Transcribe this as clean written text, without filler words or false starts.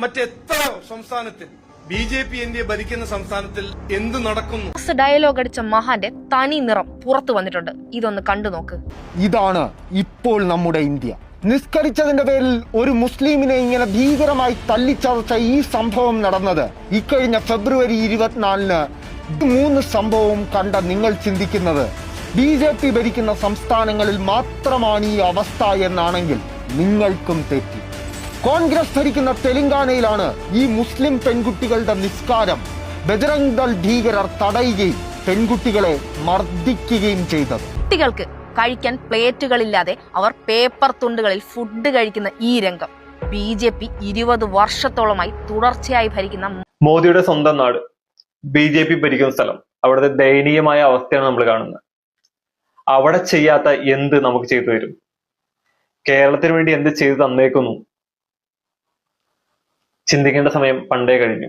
മറ്റെത്ര സംസ്ഥാനത്തിൽ BJP India ഭരിക്കുന്ന സംസ്ഥാനത്തിൽ എന്ത് നടക്കുന്നു? ഡയലോഗ് അടിച്ച മഹാന്റെ തനി നിറം പുറത്തു വന്നിട്ടുണ്ട്. ഇതൊന്ന് കണ്ടു നോക്ക്. ഇതാണ് ഇപ്പോൾ നമ്മുടെ ഇന്ത്യ. നിസ്കരിച്ചതിന്റെ പേരിൽ ഒരു മുസ്ലിമിനെ ഇങ്ങനെ ഭീകരമായി തല്ലിച്ചതച്ച ഈ സംഭവം നടന്നത് ഇക്കഴിഞ്ഞ ഫെബ്രുവരി 24-ന് 3 സംഭവവും കണ്ട നിങ്ങൾ ചിന്തിക്കുന്നത് BJP ഭരിക്കുന്ന സംസ്ഥാനങ്ങളിൽ മാത്രമാണ് ഈ അവസ്ഥ എന്നാണെങ്കിൽ നിങ്ങൾക്കും തെറ്റി. കോൺഗ്രസ് ഭരിക്കുന്ന തെലങ്കാനയിലാണ് ഈ മുസ്ലിം പെൺകുട്ടികളുടെ നിസ്കാരം ബജറംഗ് ദൾ ഭീകരർ തടയുകയും പെൺകുട്ടികളെ മർദ്ദിക്കുകയും ചെയ്തത്. കുട്ടികൾക്ക് കഴിക്കാൻ പ്ലേറ്റുകളില്ലാതെ അവർ പേപ്പർ തുണ്ടുകളിൽ ഫുഡ് കഴിക്കുന്ന ഈ രംഗം BJP 20 വർഷത്തോളമായി തുടർച്ചയായി ഭരിക്കുന്ന മോദിയുടെ സ്വന്തം നാട് BJP ഭരിക്കുന്ന സ്ഥലം, അവിടുത്തെ ദയനീയമായ അവസ്ഥയാണ് നമ്മൾ കാണുന്നത്. അവിടെ ചെയ്യാത്ത എന്ത് നമുക്ക് ചെയ്തു തരും? കേരളത്തിന് വേണ്ടി എന്ത് ചെയ്തു തന്നേക്കുന്നു? ചിന്തിക്കേണ്ട സമയം പണ്ടേ കഴിഞ്ഞു.